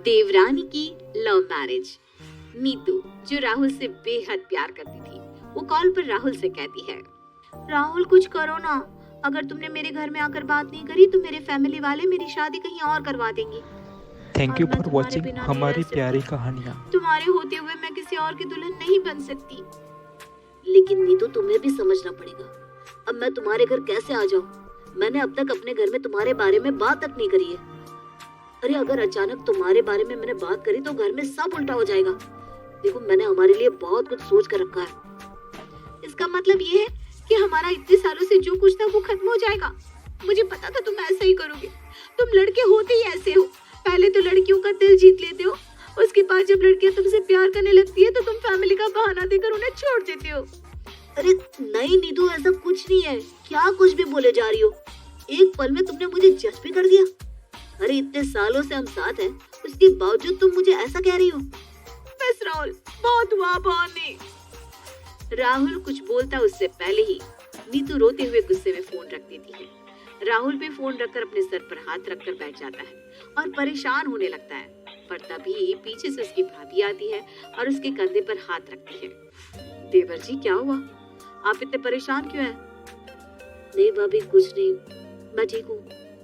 देवरानी की love marriage. Neetu, जो राहुल से बेहद प्यार करती थी, वो कॉल पर राहुल से कहती है, राहुल कुछ करो ना, अगर तुमने मेरे घर में आकर बात नहीं करी तो मेरे फैमिली वाले मेरी शादी कहीं और करवा देंगे। थैंक यू फॉर वॉचिंग हमारी प्यारी कहानियाँ। तुम्हारे होते हुए मैं किसी और की दुल्हन नहीं बन सकती। लेकिन नीतू, तुम्हें भी समझना पड़ेगा, अब मैं तुम्हारे घर कैसे आ जाऊँ? मैंने अब तक अपने घर में तुम्हारे बारे में बात तक नहीं करी है। अरे अगर अचानक तुम्हारे बारे में मैंने बात करी तो घर में सब उल्टा हो जाएगा। देखो, मैंने हमारे लिए बहुत कुछ सोच कर रखा है। इसका मतलब ये है कि हमारा इतने सालों से जो कुछ था वो खत्म हो जाएगा। मुझे पता था तुम ऐसा ही करोगे। तुम लड़के होते ही ऐसे हो, पहले तो लड़कियों का दिल जीत लेते हो, उसके बाद जब लड़कियां तुमसे प्यार करने लगती है तो तुम फैमिली का बहाना देकर उन्हें छोड़ देते हो। अरे नहीं नीतू, ऐसा कुछ नहीं है। क्या कुछ भी बोले जा रही हो? एक पल में तुमने मुझे जज भी कर दिया। अरे इतने सालों से हम साथ हैं, उसके बावजूद तुम मुझे ऐसा कह रही हो? बस राहुल, बहुत हुआ बहाने। राहुल कुछ बोलता उससे पहले ही नीतू रोते हुए गुस्से में फोन रख देती है। राहुल भी फोन रखकर अपने सर पर हाथ रखकर बैठ जाता है और परेशान होने लगता है। पर तभी पीछे से उसकी भाभी आती है और उसके कंधे पर हाथ रखती है। देवर जी, क्या हुआ? आप इतने परेशान क्यों हैं? नहीं भाभी, कुछ नहीं, मैं ठीक हूँ।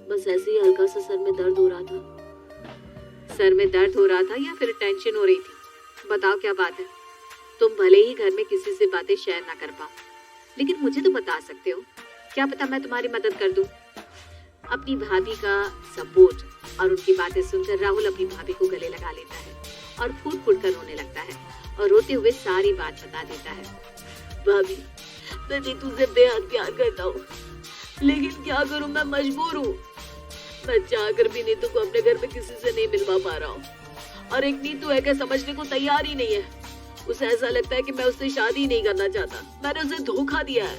बस ऐसे ही हल्का सा सर में दर्द हो रहा था। सर में दर्द हो रहा था या फिर टेंशन हो रही थी? बताओ क्या बात है। तुम भले ही घर में किसी से बातें शेयर ना कर पाओ, लेकिन मुझे तो बता सकते हो। क्या पता मैं तुम्हारी मदद कर दूं। अपनी भाभी का सपोर्ट और उनकी बातें सुनकर राहुल अपनी भाभी को गले लगा लेता है और फूट फूट कर रोने लगता है और रोते हुए सारी बात बता देता है। भाभी, मैं नीतू से बेहद प्यार करता हूँ, लेकिन क्या करूँ, मैं मजबूर हूँ। मैं चाहकर भी नीतू को अपने घर में किसी से नहीं मिलवा पा रहा हूँ। और एक नीतू है कि समझने को तैयार ही नहीं है। उसे ऐसा लगता है कि मैं उससे शादी नहीं करना चाहता। मैंने उसे धोखा दिया है।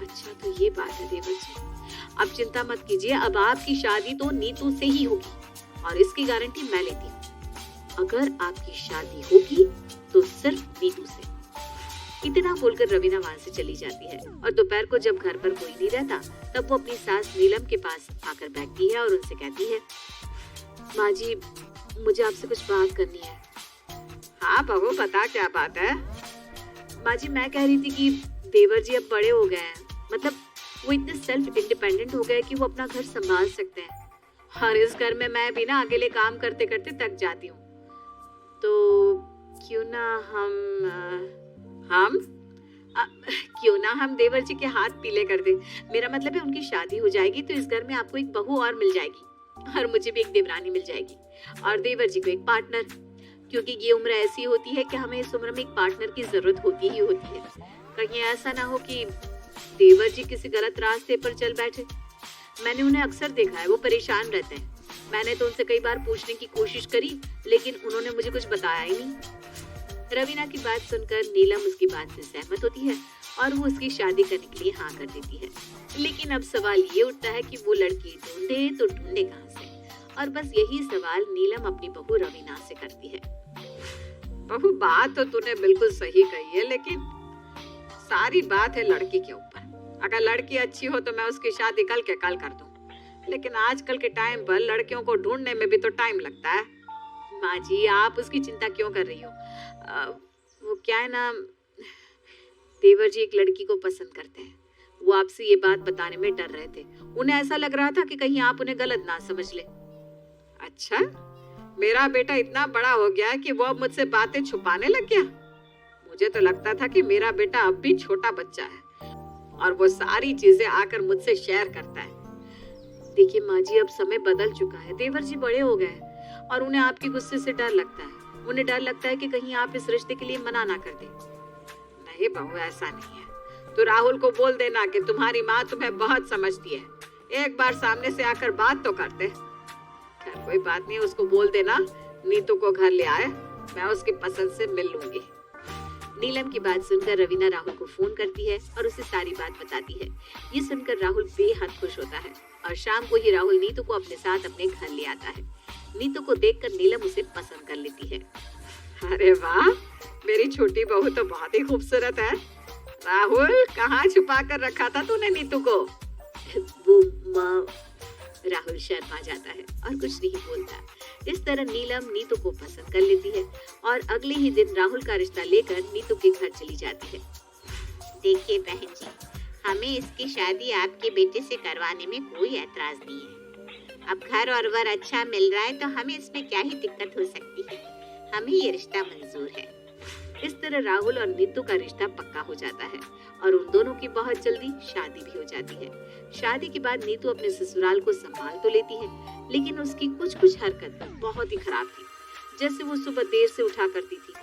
अच्छा, तो ये बात है देवर जी। अब चिंता मत कीजिए, अब आपकी शादी तो नीतू से ही होगी और इसकी गारंटी मैं लेती हूँ। अगर आपकी शादी होगी तो सिर्फ नीतू से। इतना बोलकर रवीना वहां से चली जाती है और दोपहर को जब घर पर कोई नहीं रहता तब वो अपनी सास नीलम के पास आकर बैठती है और उनसे कहती है, माँ जी, मुझे आपसे कुछ बात करनी है। हाँ बहू, बता, क्या बात है? माँ जी, मैं कह रही थी कि देवर जी अब बड़े हो गए हैं, मतलब वो इतने सेल्फ इंडिपेंडेंट हो गए कि वो अपना घर संभाल सकते हैं। और इस घर में मैं भी ना अकेले काम करते करते थक जाती हूँ। तो क्यों ना क्यों ना हम देवर जी के हाथ पीले कर दे। मेरा मतलब है उनकी शादी हो जाएगी तो इस घर में आपको एक बहू और मिल जाएगी और मुझे भी एक देवरानी मिल जाएगी और देवर जी को एक पार्टनर, क्योंकि ये उम्र ऐसी होती है कि हमें इस उम्र में एक पार्टनर की जरूरत होती ही होती है। कहीं ऐसा ना हो कि देवर जी किसी गलत रास्ते पर चल बैठे। मैंने उन्हें अक्सर देखा है, वो परेशान रहते हैं। मैंने तो उनसे कई बार पूछने की कोशिश करी, लेकिन उन्होंने मुझे कुछ बताया ही नहीं। रवीना की बात सुनकर नीलम उसकी बात से सहमत होती है और वो उसकी शादी करने के लिए हाँ कर देती है। लेकिन अब सवाल ये उठता है कि वो लड़की ढूंढे तो ढूंढे कहाँ से? और बस यही सवाल नीलम अपनी बहू रवीना से करती है। बहू, बात तो तूने बिल्कुल सही कही है, लेकिन सारी बात है लड़की के ऊपर। अगर लड़की अच्छी हो तो मैं उसकी शादी कल के कल कर दूं, लेकिन आजकल के टाइम पर लड़कियों को ढूंढने में भी तो टाइम लगता है। माँ जी, आप उसकी चिंता क्यों कर रही हो? वो क्या है ना, देवर जी एक लड़की को पसंद करते हैं। वो आपसे ये बात बताने में डर रहे थे। उन्हें ऐसा लग रहा था कि कहीं आप उन्हें गलत ना समझ ले। अच्छा, मेरा बेटा इतना बड़ा हो गया है कि वो अब मुझसे बातें छुपाने लग गया? मुझे तो लगता था कि मेरा बेटा अब भी छोटा बच्चा है और वो सारी चीजें आकर मुझसे शेयर करता है। देखिए माँ जी, अब समय बदल चुका है। देवर जी बड़े हो गए और उन्हें आपके गुस्से से डर लगता है। उन्हें डर लगता है कि कहीं आप इस रिश्ते के लिए मना ना कर दें। नहीं बहू, ऐसा नहीं है। तो राहुल को बोल देना कि तुम्हारी माँ तुम्हें बहुत समझती है। एक बार सामने से आकर बात तो करते। खैर कोई बात नहीं, उसको बोल देना नीतू को घर ले आए, मैं उसकी पसंद से मिल लूंगी। नीलम की बात सुनकर रवीना राहुल को फोन करती है और उसे सारी बात बताती है। ये सुनकर राहुल बेहद खुश होता है और शाम को ही राहुल नीतू को अपने साथ अपने घर ले आता है। नीतू को देखकर नीलम उसे पसंद कर लेती है। अरे वाह, मेरी छोटी बहू तो बहुत ही खूबसूरत है। राहुल, कहाँ छुपा कर रखा था तूने नीतू को? वो माँ, राहुल शर्मा जाता है और कुछ नहीं बोलता। इस तरह नीलम नीतू को पसंद कर लेती है और अगले ही दिन राहुल का रिश्ता लेकर नीतू के घर चली जाती है। देखिए बहन जी, हमें इसकी शादी आपके बेटे से करवाने में कोई ऐतराज नहीं है। अब घर और वर अच्छा मिल रहा है तो हमें इसमें क्या ही दिक्कत हो सकती है। हमें ये रिश्ता मंजूर है। इस तरह राहुल और नीतू का रिश्ता पक्का हो जाता है और उन दोनों की बहुत जल्दी शादी भी हो जाती है। शादी के बाद नीतू अपने ससुराल को संभाल तो लेती है, लेकिन उसकी कुछ हरकत बहुत ही खराब थी। जैसे वो सुबह देर से उठा करती थी,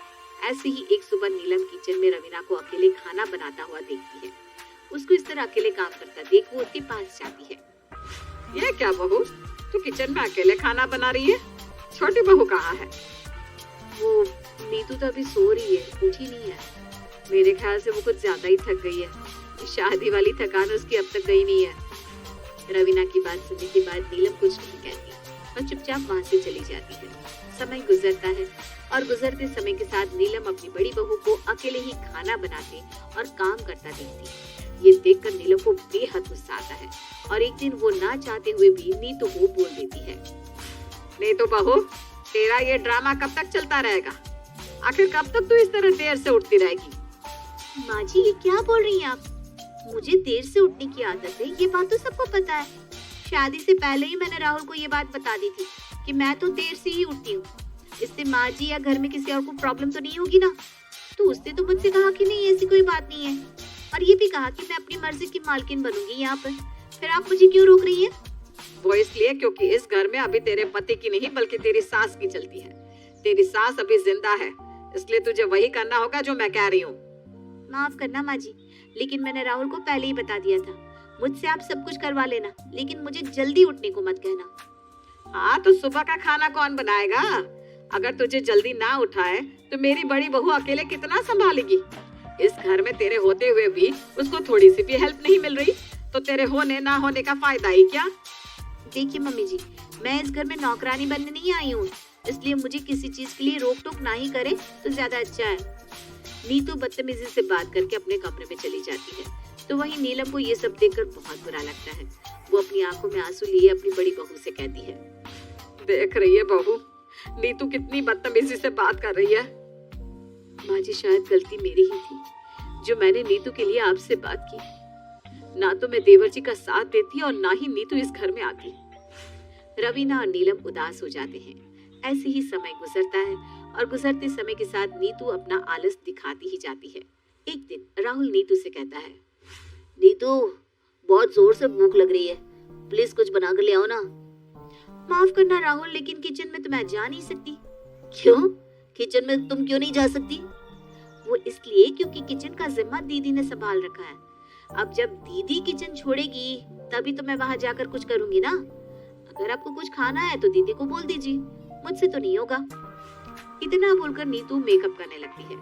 ऐसे ही एक सुबह नीलम किचन में रवीना को अकेले खाना बनाता हुआ देखती है। उसको इस तरह अकेले काम करता देख वो उसके पास जाती है। ये क्या बहू, तू किचन में अकेले खाना बना रही है? छोटी बहू कहाँ है? वो नीतू तो अभी सो रही है, उठी नहीं है। मेरे ख्याल से वो कुछ ज्यादा ही थक गई है। शादी वाली थकान उसकी अब तक गई नहीं है। रवीना की बात सुनने के बाद नीलम कुछ नहीं कहती और चुपचाप वहाँ से चली जाती है। समय गुजरता है और गुजरते समय के साथ नीलम अपनी बड़ी बहू को अकेले ही खाना बनाते और काम करता देखती। ये देखकर नीलम को बेहद गुस्सा आता है और एक दिन वो ना चाहते हुए भी नीतू को बोल देती है, नीतू बहू, तेरा ये ड्रामा कब तक चलता रहेगा? आखिर कब तक तू इस तरह देर से उठती रहेगी? माँ जी, ये क्या बोल रही हैं आप? मुझे देर से उठने की आदत है, ये बात तो सबको पता है। शादी से पहले ही मैंने राहुल को ये बात बता दी थी कि मैं तो देर से ही उठती हूँ। इससे माँ जी या घर में किसी और को प्रॉब्लम तो नहीं होगी ना? तो उसने तो मुझसे कहा कि नहीं, ऐसी कोई बात नहीं है, और ये भी कहा कि मैं अपनी मर्जी की मालकिन बनूंगी यहाँ पर। फिर आप मुझे क्यों रोक रही हैं? वो इसलिए क्योंकि इस घर में अभी तेरे पति की नहीं बल्कि तेरी सास की चलती है। तेरी सास अभी जिंदा है, इसलिए तुझे वही करना होगा जो मैं कह रही हूँ। माफ करना माँ जी, लेकिन मैंने राहुल को पहले ही बता दिया था। मुझसे आप सब कुछ करवा लेना, लेकिन मुझे जल्दी उठने को मत कहना। हाँ, तो सुबह का खाना कौन बनाएगा? अगर तुझे जल्दी ना उठाए तो मेरी बड़ी बहू अकेले कितना संभालेगी? इस घर में तेरे होते हुए भी उसको थोड़ी सी भी हेल्प नहीं मिल रही, तो तेरे होने ना होने का फायदा ही क्या? देखिए मम्मी जी, मैं इस घर में नौकरानी बनने नहीं आई हूँ, इसलिए मुझे किसी चीज के लिए रोक टोक ना ही करे तो ज्यादा अच्छा है। नीतू बदतमीजी से बात करके अपने कमरे में चली जाती है, तो वहीं नीलम को ये सब देखकर बहुत बुरा लगता है। वो अपनी आंखों में आंसू लिए अपनी बड़ी बहू से कहती है, देख रही है बहू, नीतू कितनी बदतमीजी से बात कर रही है। माँ जी, शायद गलती मेरी ही थी जो मैंने नीतू के लिए आपसे बात की। ना तो मैं देवर जी का साथ देती और ना ही नीतू इस घर में आती। रवीना और नीलम उदास हो जाते हैं। ऐसे ही समय गुजरता है और गुजरते समय के साथ नीतू अपना आलस दिखाती ही जाती है। एक दिन राहुल नीतू से कहता है, नीतू, बहुत जोर से भूख लग रही है, प्लीज कुछ बना कर ले आओ ना। माफ करना राहुल, लेकिन किचन में तो मैं जा नहीं सकती। क्यों? किचन में तुम क्यों नहीं जा सकती? वो इसलिए क्योंकि किचन का जिम्मा दीदी ने संभाल रखा है। अब जब दीदी किचन छोड़ेगी तभी तो मैं वहाँ जाकर कुछ करूंगी ना। अगर आपको कुछ खाना है तो दीदी को बोल दीजिए, मुझसे तो नहीं होगा। इतना बोलकर नीतू मेकअप करने लगती है।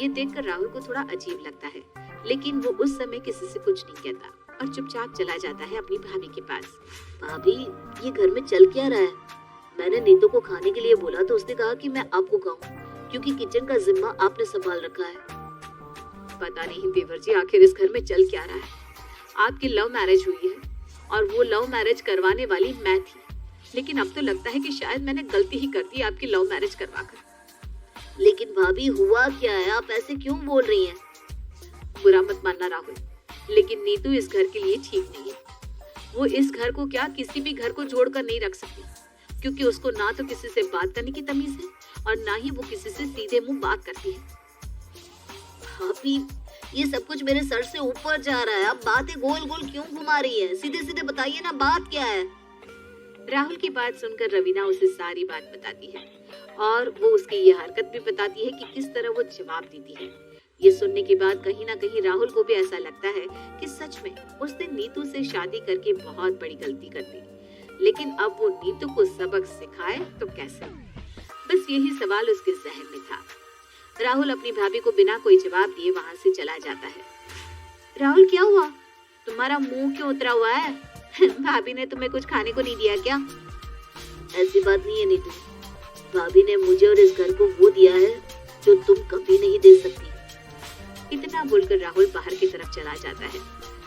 ये देखकर राहुल को थोड़ा अजीब लगता है, लेकिन वो उस समय किसी से कुछ नहीं कहता और चुपचाप चला जाता है अपनी भाभी के पास। भाभी, ये घर में चल क्या रहा है? मैंने नीतू को खाने के लिए बोला तो उसने कहा कि मैं आपको कहूँ क्योंकि किचन का जिम्मा आपने संभाल रखा है। पता नहीं देवर जी, आखिर इस घर में चल क्या रहा है। आपकी लव मैरिज हुई है और वो लव मैरिज करवाने वाली मैं थी, लेकिन अब तो लगता है कि शायद मैंने गलती ही कर दी आपकी लव मैरिज करवाकर। लेकिन भाभी, हुआ क्या है? आप ऐसे क्यों बोल रही हैं? बुरा मत मानना राहुल, लेकिन नीतू इस घर के लिए ठीक नहीं है। वो इस घर को क्या, किसी भी घर को जोड़कर नहीं रख सकती, क्योंकि उसको ना तो किसी से बात करने की तमीज है और ना ही वो किसी से सीधे मुंह बात करती है। भाभी, ये सब कुछ मेरे सर से ऊपर जा रहा है। आप बातें गोल गोल क्यों घुमा रही है? सीधे सीधे बताइए ना, बात क्या है? राहुल की बात सुनकर रवीना उसे सारी बात बताती है और वो उसकी ये हरकत भी बताती है कि किस तरह वो जवाब देती है। ये सुनने के बाद कहीं ना कहीं राहुल को भी ऐसा लगता है कि सच में उसने नीतू से शादी करके बहुत बड़ी गलती कर दी, लेकिन अब वो नीतू को सबक सिखाए तो कैसे? बस यही सवाल उसके जहन में था। राहुल अपनी भाभी को बिना कोई जवाब दिए वहाँ से चला जाता है। राहुल, क्या हुआ? तुम्हारा मुंह क्यों उतरा हुआ है? भाभी ने तुम्हें कुछ खाने को नहीं दिया क्या? ऐसी बात नहीं है नीतू, भाभी ने मुझे और इस घर को वो दिया है जो तुम कभी नहीं दे सकती। इतना बोलकर राहुल बाहर की तरफ चला जाता है,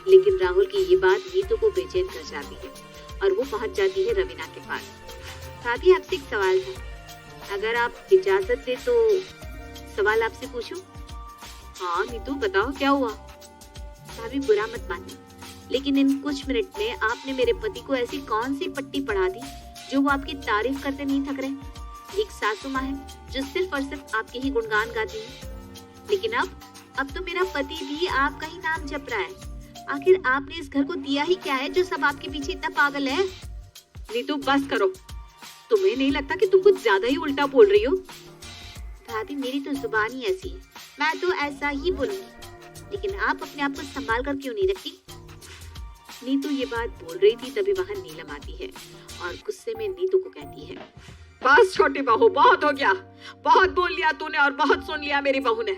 लेकिन राहुल की ये बात नीतू को बेचैन कर जाती है और वो पहुंच जाती है रवीना के पास। भाभी आपसे एक सवाल था, अगर आप इजाजत दे तो सवाल आपसे पूछूं? हाँ नीतू बताओ क्या हुआ? भाभी बुरा मत मानना, लेकिन इन कुछ मिनट में आपने मेरे पति को ऐसी कौन सी पट्टी पढ़ा दी जो वो आपकी तारीफ करते नहीं थक रहे। एक सासू माँ है जो सिर्फ और सिर्फ आपके ही गुणगान गाती है, लेकिन अब तो मेरा पति भी आपका ही नाम जप रहा है। आखिर आपने इस घर को दिया ही क्या है जो सब आपके पीछे इतना पागल है? नीतू बस करो, तुम्हें नहीं लगता कि तुम कुछ ज्यादा ही उल्टा बोल रही हो? भाभी मेरी तो जुबान ही ऐसी है, मैं तो ऐसा ही बोलूंगी, लेकिन आप अपने आप को संभाल कर क्यों नहीं रखती? नीतू ये बात बोल रही थी तभी वहां नीलम आती है और गुस्से में नीतू को कहती है, बस छोटी बहू बहुत हो गया, बहुत बोल लिया तूने और बहुत सुन लिया मेरी बहू ने।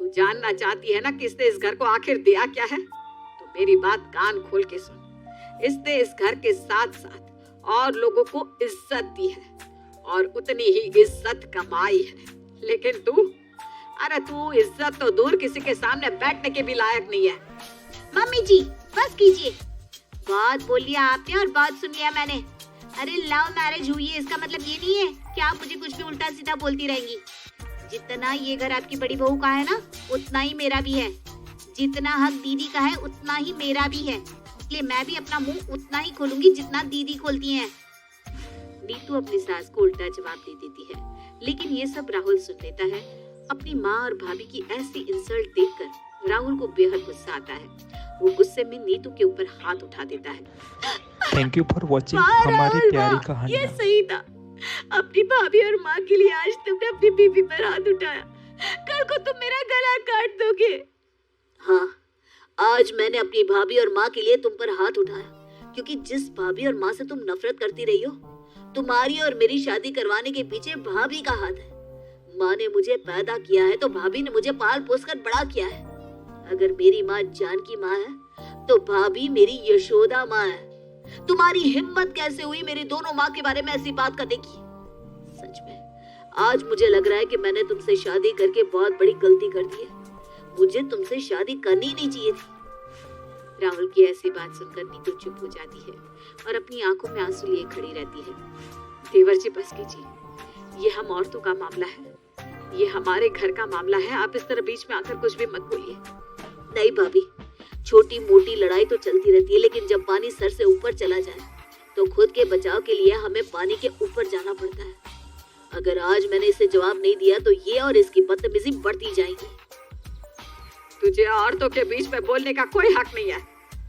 तू जानना चाहती है ना कि इसने इस घर को आखिर दिया क्या है? तो मेरी बात कान खोल के सुन। इसने इस घर के साथ साथ और लोगों को इज्जत दी है और उतनी ही इज्जत कमाई है, लेकिन तू इज्जत तो दूर किसी के सामने बैठने के भी लायक नहीं है। मम्मी जी बस कीजिए, बहुत बोल लिया आपने और बहुत सुन लिया मैंने। अरे लव मैरिज हुई है इसका मतलब ये नहीं है कि आप मुझे कुछ भी उल्टा सीधा बोलती रहेंगी। जितना ये घर आपकी बड़ी बहू का है ना, उतना ही मेरा भी है। जितना हक दीदी का है उतना ही मेरा भी है, इसलिए मैं भी अपना मुंह उतना ही खोलूंगी जितना दीदी खोलती हैं। नीतू अपनी सास को उल्टा जवाब दे देती है, लेकिन ये सब राहुल सुन लेता है। अपनी माँ और भाभी की ऐसी इंसल्ट देखकर राहुल को बेहद गुस्सा आता है। वो गुस्से में नीतू के ऊपर हाथ उठा देता है। थैंक यू फॉर वॉचिंग हमारी प्यारी कहानी। ये सही था, अपनी भाभी और माँ के लिए आज तुमने अपनी बीवी पर हाथ उठाया, कल को तुम मेरा गला काट दोगे। हाँ, आज मैंने अपनी भाभी और माँ के लिए तुम पर हाथ उठाया, क्योंकि जिस भाभी और माँ से तुम नफरत करती रही हो, तुम्हारी और मेरी शादी करवाने के पीछे भाभी का हाथ है। माँ ने मुझे पैदा किया है तो भाभी ने मुझे पाल पोस कर बड़ा किया है। अगर मेरी माँ जानकी माँ है तो भाभी मेरी यशोदा माँ है। तुम्हारी हिम्मत कैसे हुई मेरी दोनों माँ के बारे में ऐसी बात करने की? सच में आज मुझे लग रहा है कि मैंने तुमसे शादी करके बहुत बड़ी गलती कर दी है। मुझे तुमसे शादी करनी नहीं चाहिए थी। राहुल की ऐसी बात सुनकर नीतू चुप हो जाती है और अपनी आंखों में आंसू लिए खड़ी रहती है। देवर जी बस कीजिए, ये हम औरतों का मामला है, ये हमारे घर का मामला है। आप इस तरह बीच में आकर कुछ भी मत बोलिए। नहीं भाभी, छोटी मोटी लड़ाई तो चलती रहती है, लेकिन जब पानी सर से ऊपर चला जाए तो खुद के बचाव के लिए हमें पानी के ऊपर जाना पड़ता है। अगर आज मैंने इसे जवाब नहीं दिया तो ये और इसकी बदतमीजी बढ़ती जाएगी। तुझे औरतों के बीच में बोलने का कोई हक नहीं है,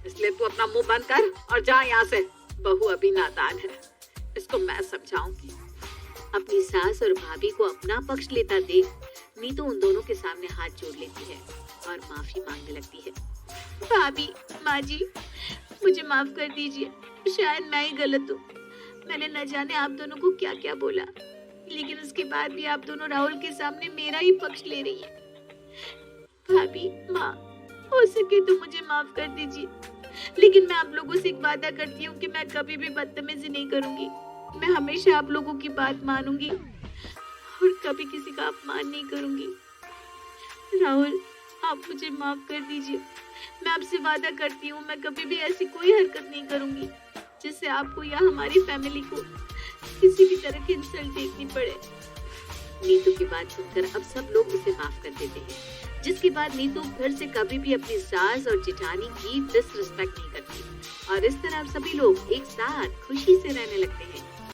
इसलिए तू अपना मुंह बंद कर और जा यहाँ से। बहू अभी नादान है, इसको मैं समझाऊंगी। अपनी सास और भाभी को अपना पक्ष लेता देख नीतू उन दोनों के सामने हाथ जोड़ लेती है और माफी मांगने लगती है। भाभी, माँ जी, मुझे माफ कर दीजिए, शायद मैं ही गलत हूँ। मैंने न जाने आप दोनों को क्या क्या बोला, लेकिन उसके बाद भी आप दोनों राहुल के सामने मेरा ही पक्ष ले रही हैं। भाभी, माँ, हो सके तो मुझे माफ कर दीजिए, लेकिन मैं आप लोगों से एक वादा करती हूँ कि मैं कभी भी बदतमीजी नहीं करूँगी। मैं हमेशा आप लोगों की बात मानूंगी और कभी किसी का अपमान नहीं करूँगी। राहुल, आप मुझे माफ कर दीजिए। मैं आपसे वादा करती हूँ मैं कभी भी ऐसी कोई हरकत नहीं करूँगी जिससे आपको या हमारी फैमिली को किसी भी तरह की इंसल्ट देखनी पड़े। नीतू की बात सुनकर अब सब लोग उसे माफ कर देते हैं, जिसके बाद नीतू फिर से कभी भी अपनी सास और जेठानी की डिसरिस्पेक्ट नहीं करती और इस तरह सभी लोग एक साथ खुशी से रहने लगते हैं।